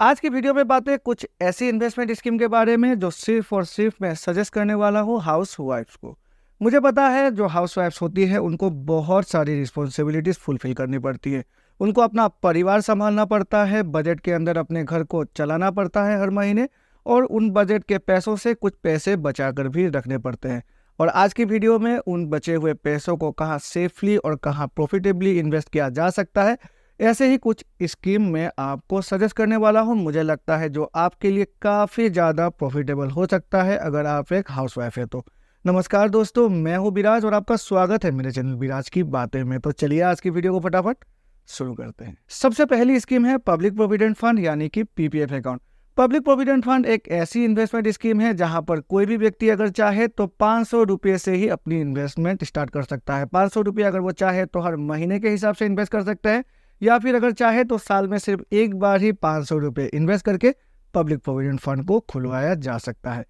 आज की वीडियो में बातें कुछ ऐसी इन्वेस्टमेंट स्कीम के बारे में जो सिर्फ और सिर्फ मैं सजेस्ट करने वाला हूँ हाउस वाइफ्स को। मुझे पता है जो हाउस वाइफ्स होती है उनको बहुत सारी रिस्पॉन्सिबिलिटीज फुलफिल करनी पड़ती है। उनको अपना परिवार संभालना पड़ता है, बजट के अंदर अपने घर को चलाना पड़ता है हर महीने, और उन बजट के पैसों से कुछ पैसे बचा कर भी रखने पड़ते हैं। और आज की वीडियो में उन बचे हुए पैसों को कहाँ सेफली और कहाँ प्रॉफिटेबली इन्वेस्ट किया जा सकता है, ऐसे ही कुछ स्कीम मैं आपको सजेस्ट करने वाला हूं। मुझे लगता है जो आपके लिए काफ़ी ज़्यादा प्रॉफिटेबल हो सकता है अगर आप एक हाउसवाइफ है तो। नमस्कार दोस्तों, मैं हूं विराज और आपका स्वागत है मेरे चैनल विराज की बातें में। तो चलिए आज की वीडियो को फटाफट शुरू करते हैं। सबसे पहली स्कीम है पब्लिक प्रोविडेंट फंड यानी कि PPF account. Public provident fund एक ऐसी इन्वेस्टमेंट स्कीम है जहां पर कोई भी व्यक्ति अगर चाहे तो 500 रुपये से ही अपनी इन्वेस्टमेंट स्टार्ट कर सकता है। 500 रुपये अगर वो चाहे तो हर महीने के हिसाब से इन्वेस्ट कर सकता है, या फिर अगर चाहे तो साल में सिर्फ एक बार ही 500 रुपये इन्वेस्ट करके पब्लिक प्रोविडेंट फंड को खुलवाया जा सकता है।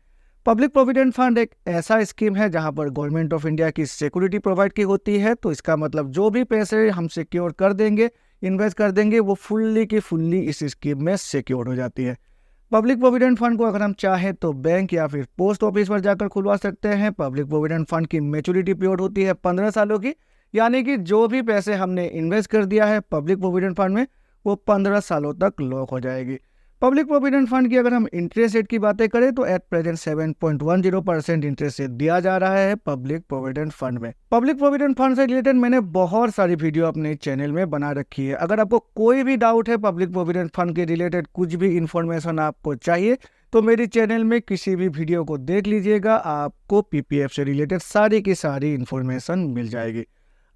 पब्लिक प्रोविडेंट फंड एक ऐसा स्कीम है जहां पर गवर्नमेंट ऑफ इंडिया की सिक्योरिटी प्रोवाइड की होती है। तो इसका मतलब जो भी पैसे हम सिक्योर कर देंगे, इन्वेस्ट कर देंगे, वो फुल्ली की फुल्ली इस स्कीम में सिक्योर हो जाती है। पब्लिक प्रोविडेंट फंड को अगर हम चाहें तो बैंक या फिर पोस्ट ऑफिस पर जाकर खुलवा सकते हैं। पब्लिक प्रोविडेंट फंड की मैच्योरिटी पीरियड होती है 15 सालों की, यानी कि जो भी पैसे हमने इन्वेस्ट कर दिया है पब्लिक प्रोविडेंट फंड में वो 15 सालों तक लॉक हो जाएगी। पब्लिक प्रोविडेंट फंड की अगर हम इंटरेस्ट रेट की बातें करें तो एट प्रेजेंट 7.10% इंटरेस्ट रेट दिया जा रहा है पब्लिक प्रोविडेंट फंड में। पब्लिक प्रोविडेंट फंड से रिलेटेड मैंने बहुत सारी वीडियो अपने चैनल में बना रखी है। अगर आपको कोई भी डाउट है पब्लिक प्रोविडेंट फंड के रिलेटेड, कुछ भी इंफॉर्मेशन आपको चाहिए तो मेरी चैनल में किसी भी वीडियो को देख लीजिएगा, आपको पीपीएफ से रिलेटेड सारी की सारी इंफॉर्मेशन मिल जाएगी।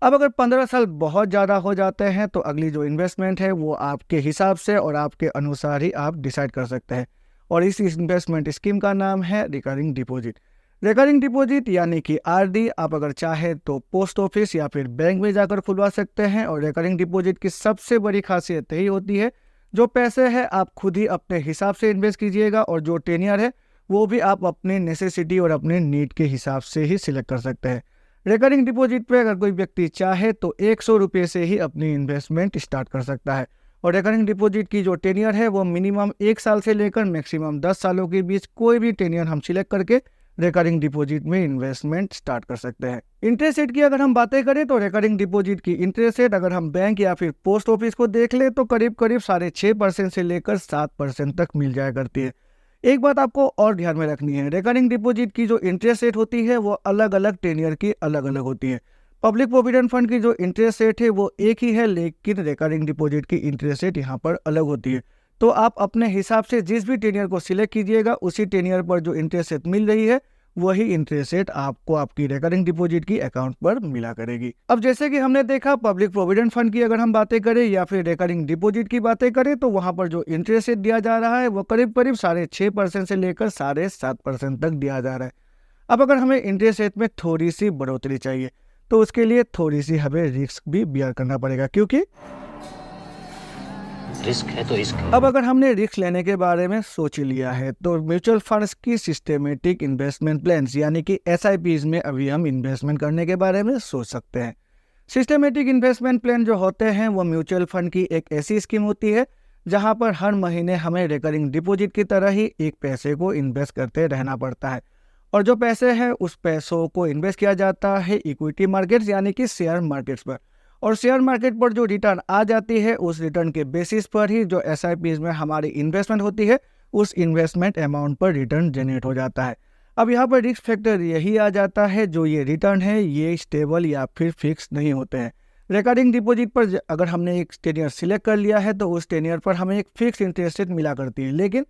अब अगर 15 साल बहुत ज़्यादा हो जाते हैं तो अगली जो इन्वेस्टमेंट है वो आपके हिसाब से और आपके अनुसार ही आप डिसाइड कर सकते हैं, और इस इन्वेस्टमेंट स्कीम का नाम है रिकरिंग डिपॉजिट। रिकरिंग डिपॉजिट यानी कि आरडी आप अगर चाहे तो पोस्ट ऑफिस या फिर बैंक में जाकर खुलवा सकते हैं। और रिकरिंग डिपॉजिट की सबसे बड़ी खासियत यही होती है जो पैसे है आप खुद ही अपने हिसाब से इन्वेस्ट कीजिएगा, और जो टेन्योर है वो भी आप अपने नेसेसिटी और अपने नीड के हिसाब से ही सिलेक्ट कर सकते हैं। रिकरिंग डिपॉजिट पे अगर कोई व्यक्ति चाहे तो 100 रुपये से ही अपनी इन्वेस्टमेंट स्टार्ट कर सकता है। और रिकरिंग डिपॉजिट की जो टेन्योर है वो मिनिमम 1 साल से लेकर मैक्सिमम 10 सालों के बीच कोई भी टेन्योर हम सिलेक्ट करके रिकरिंग डिपॉजिट में इन्वेस्टमेंट स्टार्ट कर सकते हैं। इंटरेस्ट रेट की अगर हम बातें करें तो रिकरिंग डिपॉजिट की इंटरेस्ट रेट अगर हम बैंक या फिर पोस्ट ऑफिस को देख ले तो करीब करीब 6.5% से लेकर 7% तक मिल जाया करती है। एक बात आपको और ध्यान में रखनी है, रिकरिंग डिपॉजिट की जो इंटरेस्ट रेट होती है वो अलग अलग टेन्योर की अलग अलग होती है। पब्लिक प्रोविडेंट फंड की जो इंटरेस्ट रेट है वो एक ही है, लेकिन रिकरिंग डिपॉजिट की इंटरेस्ट रेट यहाँ पर अलग होती है। तो आप अपने हिसाब से जिस भी टेन्योर को सिलेक्ट कीजिएगा उसी टेन्योर पर जो इंटरेस्ट रेट मिल रही है वही इंटरेस्ट रेट आपको आपकी रिकरिंग डिपॉजिट की अकाउंट पर मिला करेगी। अब जैसे कि हमने देखा पब्लिक प्रोविडेंट फंड की अगर हम बातें करें या फिर रिकरिंग डिपॉजिट की बातें करें तो वहां पर जो इंटरेस्ट रेट दिया जा रहा है वो करीब करीब 6.5% से लेकर 7.5% तक दिया जा रहा है। अब अगर हमें इंटरेस्ट रेट में थोड़ी सी बढ़ोतरी चाहिए तो उसके लिए थोड़ी सी हमें रिस्क भी बियर करना पड़ेगा, क्योंकि रिस्क है तो इश्क है। अब अगर हमने रिस्क लेने के बारे में सोच लिया है तो म्यूचुअल फंड्स की सिस्टमेटिक इन्वेस्टमेंट प्लान्स यानी कि एसआईपीज में अभी हम इन्वेस्टमेंट करने के बारे में सोच सकते हैं। सिस्टमेटिक इन्वेस्टमेंट प्लान जो होते हैं वो म्यूचुअल फंड की एक ऐसी स्कीम होती है जहां पर हर महीने हमें रिकरिंग डिपॉजिट की तरह ही एक पैसे को इन्वेस्ट करते रहना पड़ता है, और जो पैसे हैं उस पैसों को इन्वेस्ट किया जाता है इक्विटी मार्केट्स यानी कि शेयर मार्केट्स पर। और शेयर मार्केट पर जो रिटर्न आ जाती है उस रिटर्न के बेसिस पर ही जो एसआईपीज में हमारी इन्वेस्टमेंट होती है उस इन्वेस्टमेंट अमाउंट पर रिटर्न जनरेट हो जाता है। अब यहाँ पर रिस्क फैक्टर यही आ जाता है, जो ये रिटर्न है ये स्टेबल या फिर फिक्स नहीं होते हैं। रिकरिंग डिपॉजिट पर अगर हमने एक टेन्योर सिलेक्ट कर लिया है तो उस टेन्योर पर हमें एक फिक्स इंटरेस्ट रेट मिला करती है, लेकिन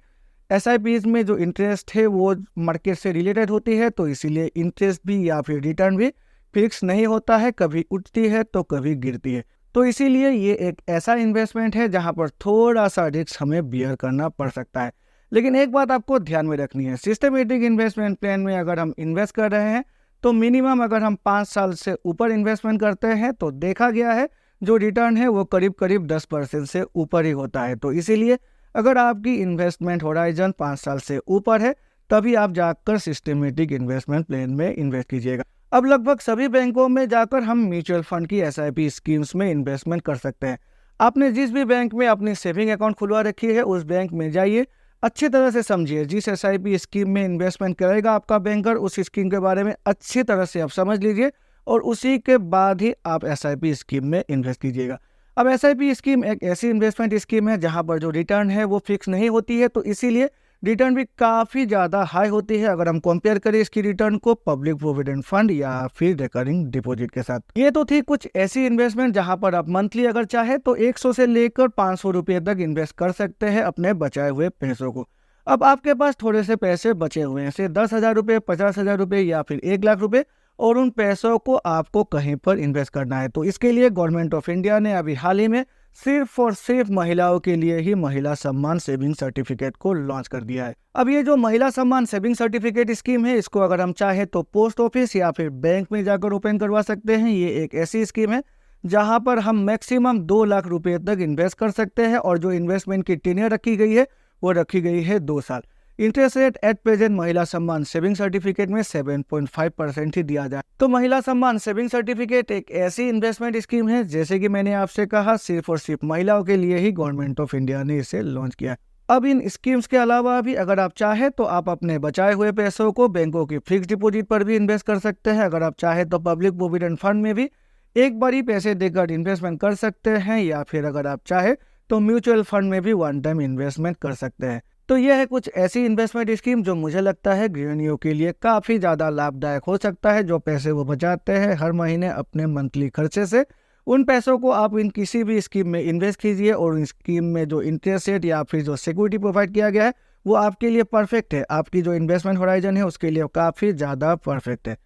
एसआईपीज में जो इंटरेस्ट है वो मार्केट से रिलेटेड होती है, तो इसीलिए इंटरेस्ट भी या फिर रिटर्न भी फिक्स नहीं होता है, कभी उठती है तो कभी गिरती है। तो इसीलिए ये एक ऐसा इन्वेस्टमेंट है जहां पर थोड़ा सा रिस्क हमें बियर करना पड़ सकता है। लेकिन एक बात आपको ध्यान में रखनी है, सिस्टमेटिक इन्वेस्टमेंट प्लान में अगर हम इन्वेस्ट कर रहे हैं तो मिनिमम अगर हम 5 साल से ऊपर इन्वेस्टमेंट करते हैं तो देखा गया है जो रिटर्न है वो करीब करीब 10% से ऊपर ही होता है। तो इसीलिए अगर आपकी इन्वेस्टमेंट होराइजन 5 साल से ऊपर है तभी आप जाकर सिस्टमेटिक इन्वेस्टमेंट प्लान में इन्वेस्ट कीजिएगा। अब लगभग सभी बैंकों में जाकर हम म्यूचुअल फंड की एसआईपी स्कीम्स में इन्वेस्टमेंट कर सकते हैं। आपने जिस भी बैंक में अपनी सेविंग अकाउंट खुलवा रखी है उस बैंक में जाइए, अच्छी तरह से समझिए। जिस एसआईपी स्कीम में इन्वेस्टमेंट करेगा आपका बैंकर, उस स्कीम के बारे में अच्छी तरह से आप समझ लीजिए और उसी के बाद ही आप एसआईपी स्कीम में इन्वेस्ट कीजिएगा। अब एसआईपी स्कीम एक ऐसी इन्वेस्टमेंट स्कीम है जहां पर जो रिटर्न है वो फिक्स नहीं होती है, तो इसीलिए रिटर्न भी काफ़ी ज़्यादा हाई होती है अगर हम कंपेयर करें इसकी रिटर्न को पब्लिक प्रोविडेंट फंड या फिर रिकरिंग डिपॉजिट के साथ। ये तो थी कुछ ऐसी इन्वेस्टमेंट जहां पर आप मंथली अगर चाहे तो 100 से लेकर 500 रुपये तक इन्वेस्ट कर सकते हैं अपने बचाए हुए पैसों को। अब आपके पास थोड़े से पैसे बचे हुए हैं, जैसे 10,000 रुपये, 50,000 रुपये या फिर 1,00,000 रुपये, और उन पैसों को आपको कहीं पर इन्वेस्ट करना है। तो इसके लिए गवर्नमेंट ऑफ इंडिया ने अभी हाल ही में सिर्फ और सिर्फ महिलाओं के लिए ही महिला सम्मान सेविंग सर्टिफिकेट को लॉन्च कर दिया है। अब ये जो महिला सम्मान सेविंग सर्टिफिकेट स्कीम है, इसको अगर हम चाहे तो पोस्ट ऑफिस या फिर बैंक में जाकर ओपन करवा सकते हैं। ये एक ऐसी स्कीम है जहां पर हम मैक्सिमम 2 लाख रुपए तक इन्वेस्ट कर सकते हैं और जो इन्वेस्टमेंट की टेन्योर रखी गई है वो रखी गई है 2 साल। इंटरेस्ट रेट एट प्रेजेंट महिला सम्मान सेविंग सर्टिफिकेट में 7.5% ही दिया जाए। तो महिला सम्मान सेविंग सर्टिफिकेट एक ऐसी इन्वेस्टमेंट स्कीम है, जैसे कि मैंने आपसे कहा, सिर्फ और सिर्फ महिलाओं के लिए ही गवर्नमेंट ऑफ इंडिया ने इसे लॉन्च किया। अब इन स्कीम्स के अलावा भी अगर आप चाहे तो आप अपने बचाए हुए पैसों को बैंकों की फिक्स डिपॉजिट पर भी इन्वेस्ट कर सकते हैं। अगर आप चाहे तो पब्लिक प्रोविडेंट फंड में भी एक बार ही पैसे देकर इन्वेस्टमेंट कर सकते हैं, या फिर अगर आप चाहे तो म्यूचुअल फंड में भी वन टाइम इन्वेस्टमेंट कर सकते हैं। तो यह है कुछ ऐसी इन्वेस्टमेंट स्कीम जो मुझे लगता है गृहिणियों के लिए काफ़ी ज़्यादा लाभदायक हो सकता है। जो पैसे वो बचाते हैं हर महीने अपने मंथली खर्चे से, उन पैसों को आप इन किसी भी स्कीम में इन्वेस्ट कीजिए और इस स्कीम में जो इंटरेस्ट रेट या फिर जो सिक्योरिटी प्रोवाइड किया गया है वो आपके लिए परफेक्ट है। आपकी जो इन्वेस्टमेंट होराइजन है उसके लिए काफ़ी ज़्यादा परफेक्ट है।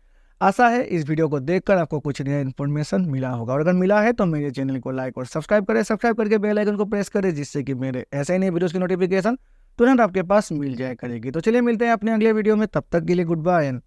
आशा है इस वीडियो को देखकर आपको कुछ नया इन्फॉर्मेशन मिला होगा, और अगर मिला है तो मेरे चैनल को लाइक और सब्सक्राइब करें। सब्सक्राइब करके बेल आइकन को प्रेस करें, जिससे कि मेरे ऐसे ही नए वीडियोस की नोटिफिकेशन तुरंत आपके पास मिल जाया करेगी। तो चलिए मिलते हैं अपने अगले वीडियो में, तब तक के लिए गुड बाय एंड